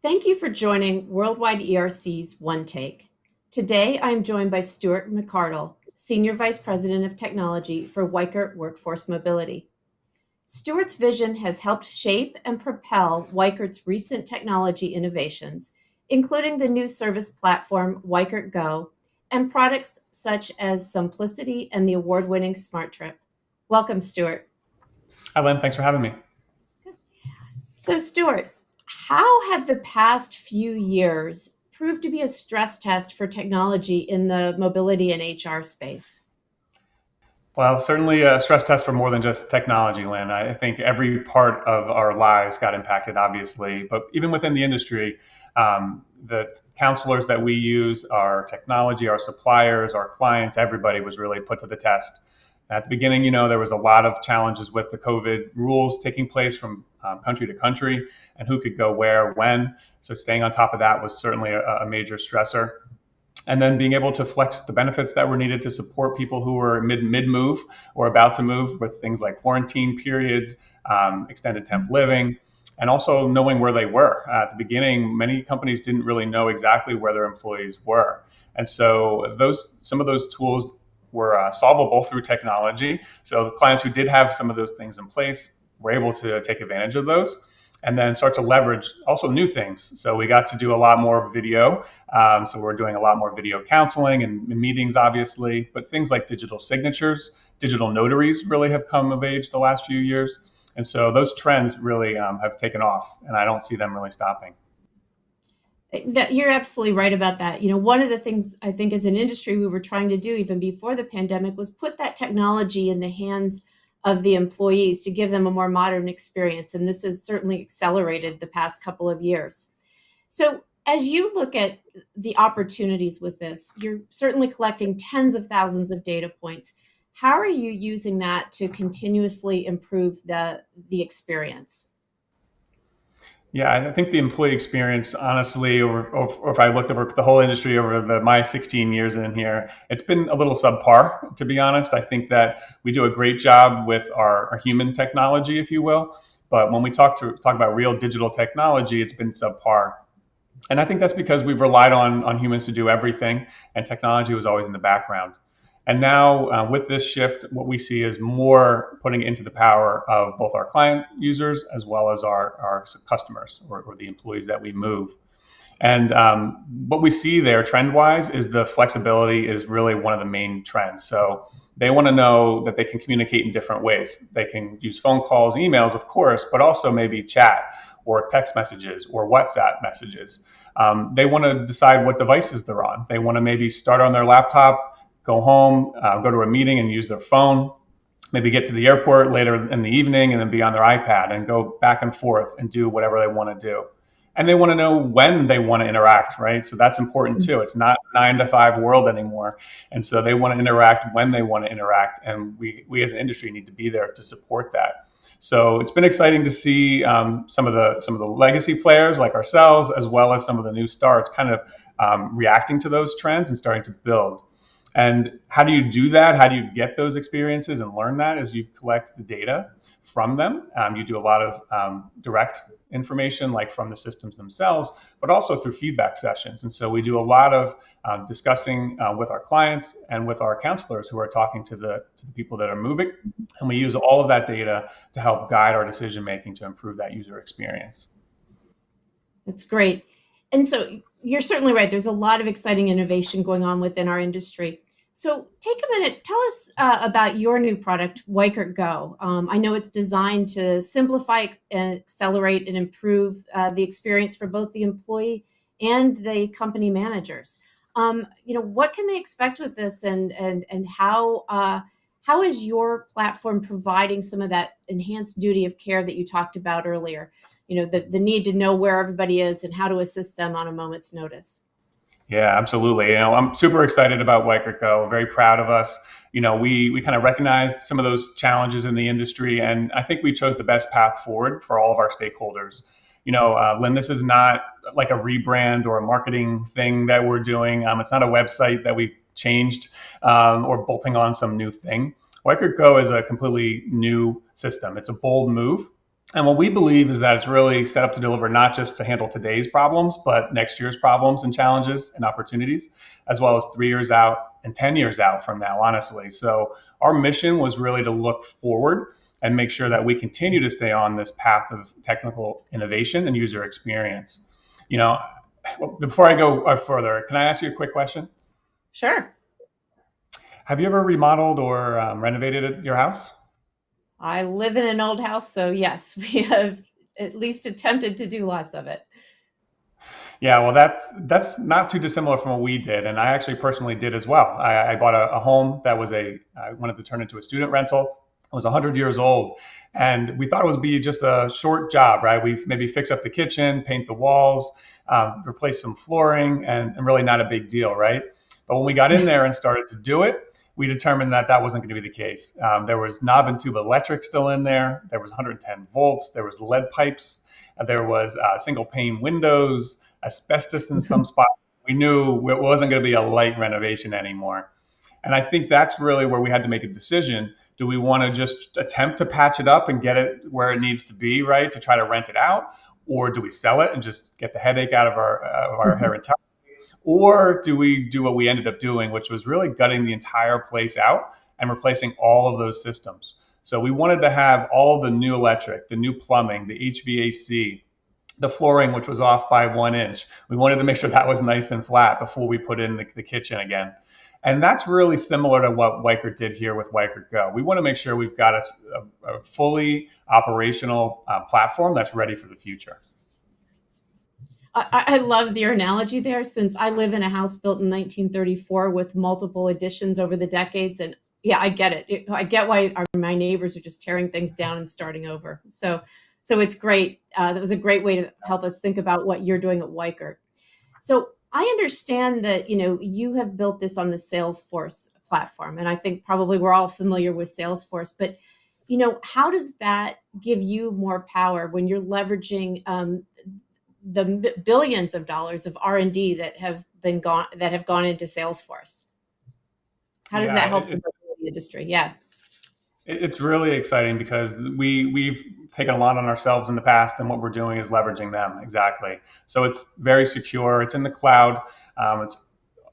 Thank you for joining Worldwide ERC's One Take. Today, I'm joined by Stewart McCardle, Senior Vice President of Technology for Weichert Workforce Mobility. Stewart's vision has helped shape and propel Weichert's recent technology innovations, including the new service platform Weichert Go and products such as Simplicity and the award-winning Smart Trip. Welcome, Stewart. Hi, Lynn. Thanks for having me. So, Stewart, how have the past few years proved to be a stress test for technology in the mobility and HR space? Well, certainly a stress test for more than just technology, Lynn. I think every part of our lives got impacted, obviously, but even within the industry, the counselors that we use, our technology, our suppliers, our clients, everybody was really put to the test. At the beginning, there was a lot of challenges with the COVID rules taking place from country to country and who could go where, when. So staying on top of that was certainly a major stressor. And then being able to flex the benefits that were needed to support people who were mid-move or about to move with things like quarantine periods, extended temp living, and also knowing where they were. At the beginning, many companies didn't really know exactly where their employees were. And so some of those tools were solvable through technology. So the clients who did have some of those things in place were able to take advantage of those and then start to leverage also new things. So we got to do a lot more video. So we're doing a lot more video counseling and meetings, obviously, but things like digital signatures, digital notaries really have come of age the last few years. And so those trends really have taken off, and I don't see them really stopping. You're absolutely right about that. One of the things I think as an industry we were trying to do even before the pandemic was put that technology in the hands of the employees to give them a more modern experience. And this has certainly accelerated the past couple of years. So as you look at the opportunities with this, you're certainly collecting tens of thousands of data points. How are you using that to continuously improve the experience? Yeah, I think the employee experience, honestly, or if I looked over the whole industry over my 16 years in here, it's been a little subpar, to be honest. I think that we do a great job with our human technology, if you will. But when we talk about real digital technology, it's been subpar. And I think that's because we've relied on humans to do everything, and technology was always in the background. And now with this shift, what we see is more putting into the power of both our client users as well as our customers or the employees that we move. And what we see there trend-wise is the flexibility is really one of the main trends. So they want to know that they can communicate in different ways. They can use phone calls, emails, of course, but also maybe chat or text messages or WhatsApp messages. They want to decide what devices they're on. They want to maybe start on their laptop, go home, go to a meeting and use their phone, maybe get to the airport later in the evening and then be on their iPad and go back and forth and do whatever they want to do. And they want to know when they want to interact, right? So that's important too. It's not a 9-to-5 world anymore. And so they want to interact when they want to interact. And we as an industry need to be there to support that. So it's been exciting to see some of the legacy players like ourselves, as well as some of the new starts kind of reacting to those trends and starting to build. And how do you do that? How do you get those experiences and learn that? Is you collect the data from them. You do a lot of direct information, like from the systems themselves, but also through feedback sessions. And so we do a lot of discussing with our clients and with our counselors who are talking to the people that are moving. And we use all of that data to help guide our decision making to improve that user experience. That's great. And so you're certainly right. There's a lot of exciting innovation going on within our industry. So take a minute, tell us about your new product, Weichert Go. I know it's designed to simplify and accelerate and improve the experience for both the employee and the company managers. What can they expect with this, and how is your platform providing some of that enhanced duty of care that you talked about earlier? The need to know where everybody is and how to assist them on a moment's notice. Yeah, absolutely. I'm super excited about Weichert Go. Very proud of us. We kind of recognized some of those challenges in the industry, and I think we chose the best path forward for all of our stakeholders. Lynn, this is not like a rebrand or a marketing thing that we're doing. It's not a website that we changed or bolting on some new thing. Weichert Go is a completely new system. It's a bold move. And what we believe is that it's really set up to deliver not just to handle today's problems, but next year's problems and challenges and opportunities, as well as 3 years out and 10 years out from now, honestly. So our mission was really to look forward and make sure that we continue to stay on this path of technical innovation and user experience. You know, before I go further, can I ask you a quick question? Sure. Have you ever remodeled or renovated your house? I live in an old house, so yes, we have at least attempted to do lots of it. Yeah, well, that's not too dissimilar from what we did, and I actually personally did as well. I bought a home that was I wanted to turn into a student rental. It was 100 years old, and we thought it would be just a short job, right? We maybe fix up the kitchen, paint the walls, replace some flooring, and really not a big deal, right? But when we got in there and started to do it, we determined that that wasn't going to be the case. There was knob and tube electric still in there. There was 110 volts. There was lead pipes. There was single pane windows, asbestos in some spots. We knew it wasn't going to be a light renovation anymore. And I think that's really where we had to make a decision. Do we want to just attempt to patch it up and get it where it needs to be, right, to try to rent it out? Or do we sell it and just get the headache out of our hair entirely? Or do we do what we ended up doing, which was really gutting the entire place out and replacing all of those systems? So we wanted to have all the new electric, the new plumbing, the HVAC, the flooring, which was off by 1 inch. We wanted to make sure that was nice and flat before we put in the kitchen again. And that's really similar to what Weichert did here with Weichert Go. We want to make sure we've got a fully operational platform that's ready for the future. I love your analogy there, since I live in a house built in 1934 with multiple additions over the decades. And yeah, I get it. I get why my neighbors are just tearing things down and starting over. So it's great. That was a great way to help us think about what you're doing at Weichert. So I understand that, you have built this on the Salesforce platform, and I think probably we're all familiar with Salesforce, but how does that give you more power when you're leveraging the billions of dollars of R&D that have gone into Salesforce? How does that Yeah, help the industry? Yeah. it's really exciting because we've taken a lot on ourselves in the past, and what we're doing is leveraging them exactly. So it's very secure. It's in the cloud. It's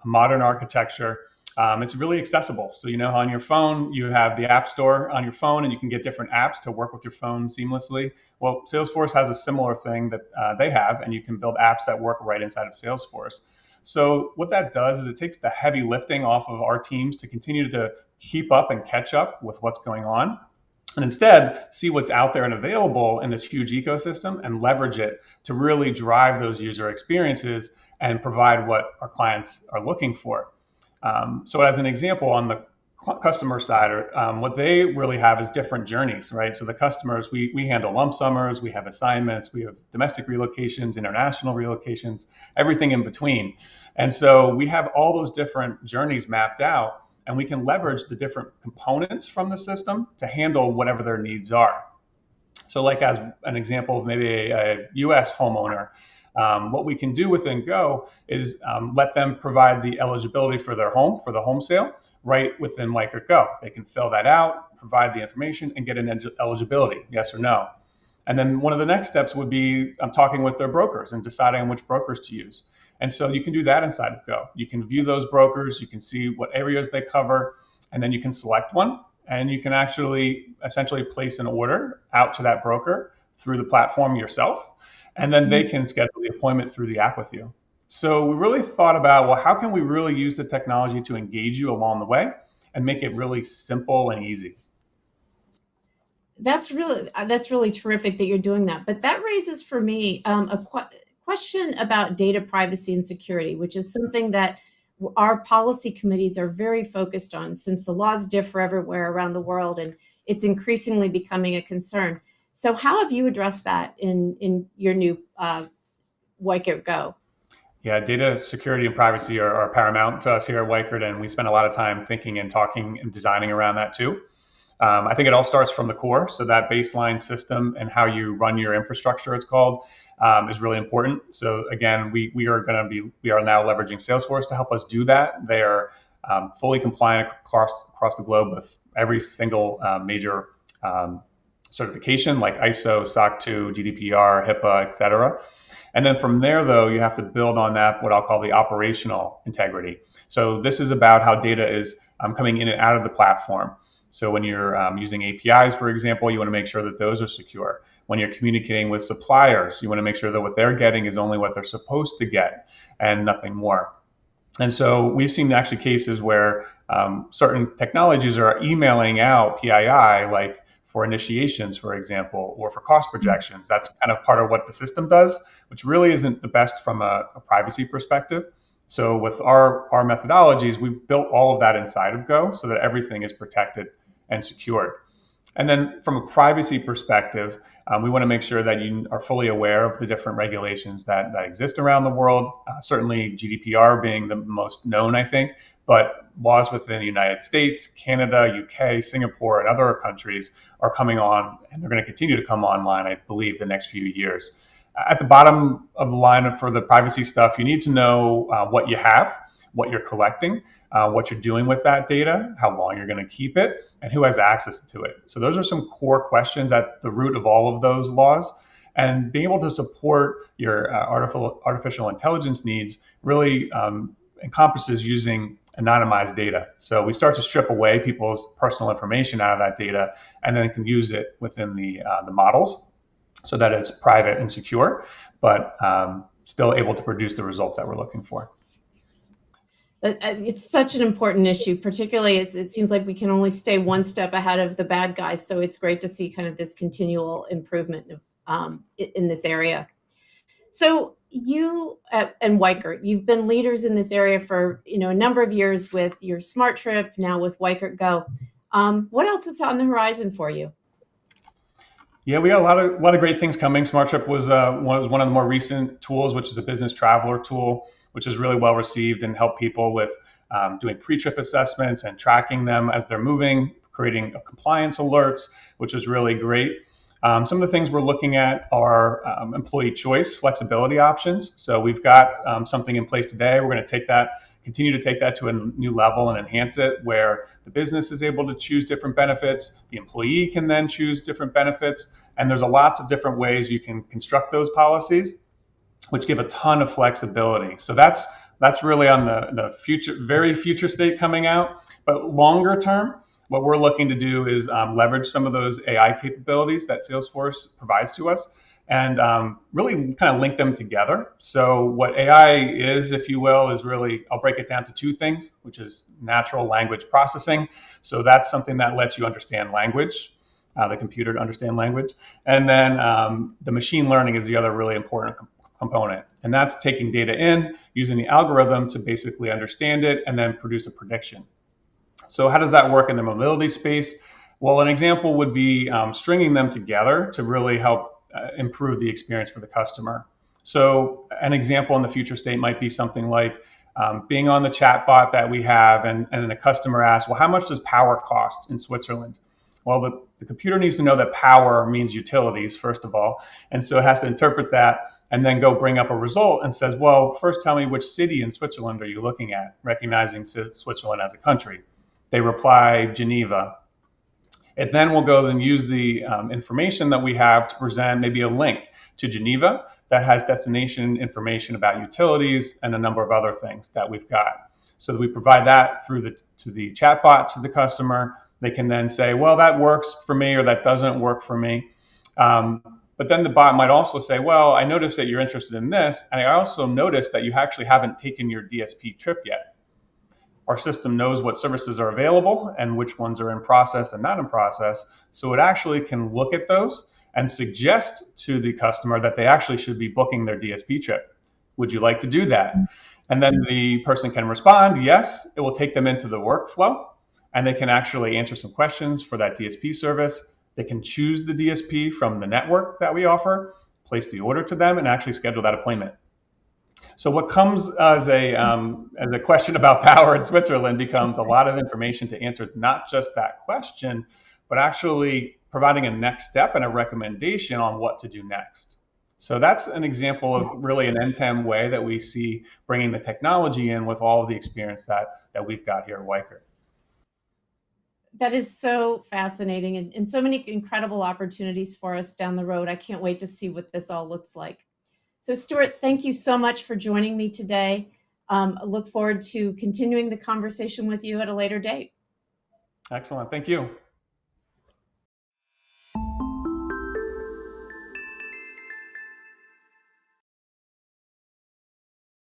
a modern architecture. It's really accessible. So on your phone you have the App Store on your phone, and you can get different apps to work with your phone seamlessly. Well, Salesforce has a similar thing that they have, and you can build apps that work right inside of Salesforce. So what that does is it takes the heavy lifting off of our teams to continue to keep up and catch up with what's going on, and instead see what's out there and available in this huge ecosystem and leverage it to really drive those user experiences and provide what our clients are looking for. So as an example, on the customer side, what they really have is different journeys, right? So the customers, we handle lump summers, we have assignments, we have domestic relocations, international relocations, everything in between. And so we have all those different journeys mapped out, and we can leverage the different components from the system to handle whatever their needs are. So like as an example of maybe a US homeowner, what we can do within Go is let them provide the eligibility for their home, for the home sale, right within Weichert Go. They can fill that out, provide the information, and get an eligibility, yes or no. And then one of the next steps would be talking with their brokers and deciding on which brokers to use. And so you can do that inside of Go. You can view those brokers, you can see what areas they cover, and then you can select one, and you can actually essentially place an order out to that broker through the platform yourself, and then they can schedule the appointment through the app with you. So we really thought about, well, how can we really use the technology to engage you along the way and make it really simple and easy? That's really terrific that you're doing that. But that raises for me question about data privacy and security, which is something that our policy committees are very focused on, since the laws differ everywhere around the world, and it's increasingly becoming a concern. So how have you addressed that in your new Weichert Go? Yeah, data security and privacy are paramount to us here at Weichert, and we spend a lot of time thinking and talking and designing around that too. I think it all starts from the core. So that baseline system and how you run your infrastructure, it's called, is really important. So again, we are now leveraging Salesforce to help us do that. They are fully compliant across the globe with every single major certification like ISO, SOC 2, GDPR, HIPAA, et cetera. And then from there, though, you have to build on that, what I'll call the operational integrity. So this is about how data is coming in and out of the platform. So when you're using APIs, for example, you want to make sure that those are secure. When you're communicating with suppliers, you want to make sure that what they're getting is only what they're supposed to get and nothing more. And so we've seen actually cases where certain technologies are emailing out PII, like for initiations, for example, or for cost projections. That's kind of part of what the system does, which really isn't the best from a privacy perspective. So with our methodologies, we've built all of that inside of Go so that everything is protected and secured. And then from a privacy perspective, we want to make sure that you are fully aware of the different regulations that exist around the world, certainly GDPR being the most known, I think, but laws within the United States, Canada, UK, Singapore, and other countries are coming on, and they're going to continue to come online, I believe, the next few years. At the bottom of the line for the privacy stuff, you need to know what you have, what you're collecting, what you're doing with that data, how long you're going to keep it, and who has access to it. So those are some core questions at the root of all of those laws. And being able to support your artificial intelligence needs really encompasses using anonymized data. So we start to strip away people's personal information out of that data and then can use it within the models so that it's private and secure, but still able to produce the results that we're looking for. It's such an important issue, particularly as it seems like we can only stay one step ahead of the bad guys. So it's great to see kind of this continual improvement in this area. So you and Weichert, you've been leaders in this area for a number of years with your Smart Trip, now with Weichert Go. What else is on the horizon for you? Yeah, we got a lot of great things coming. Smart Trip was one of the more recent tools, which is a business traveler tool, which is really well received and help people with doing pre-trip assessments and tracking them as they're moving, creating compliance alerts, which is really great. Some of the things we're looking at are employee choice, flexibility options. So we've got something in place today. We're going to continue to take that to a new level and enhance it, where the business is able to choose different benefits. The employee can then choose different benefits. And there's lots of different ways you can construct those policies, which give a ton of flexibility. So that's really on the future, very future state coming out. But longer term, what we're looking to do is leverage some of those AI capabilities that Salesforce provides to us and really kind of link them together. So what AI is, if you will, is really, I'll break it down to two things, which is natural language processing. So that's something that lets you understand language, the computer to understand language. And then the machine learning is the other really important component. And that's taking data in, using the algorithm to basically understand it and then produce a prediction. So how does that work in the mobility space? Well, an example would be stringing them together to really help improve the experience for the customer. So an example in the future state might be something like being on the chat bot that we have and the customer asks, well, how much does power cost in Switzerland? Well, the computer needs to know that power means utilities, first of all. And so it has to interpret that and then go bring up a result and says, well, first tell me which city in Switzerland are you looking at, recognizing Switzerland as a country. They reply, Geneva. It then will go and use the information that we have to present maybe a link to Geneva that has destination information about utilities and a number of other things that we've got. So that we provide that to the chatbot to the customer. They can then say, well, that works for me or that doesn't work for me. But then the bot might also say, well, I noticed that you're interested in this, and I also noticed that you actually haven't taken your DSP trip yet. Our system knows what services are available and which ones are in process and not in process. So it actually can look at those and suggest to the customer that they actually should be booking their DSP trip. Would you like to do that? And then the person can respond, yes. It will take them into the workflow, and they can actually answer some questions for that DSP service. They can choose the DSP from the network that we offer, place the order to them, and actually schedule that appointment. So what comes as a question about power in Switzerland becomes a lot of information to answer not just that question, but actually providing a next step and a recommendation on what to do next. So that's an example of really an end-to-end way that we see bringing the technology in with all of the experience that we've got here at Weichert. That is so fascinating, and so many incredible opportunities for us down the road. I can't wait to see what this all looks like. So, Stewart, thank you so much for joining me today. I look forward to continuing the conversation with you at a later date. Excellent. Thank you.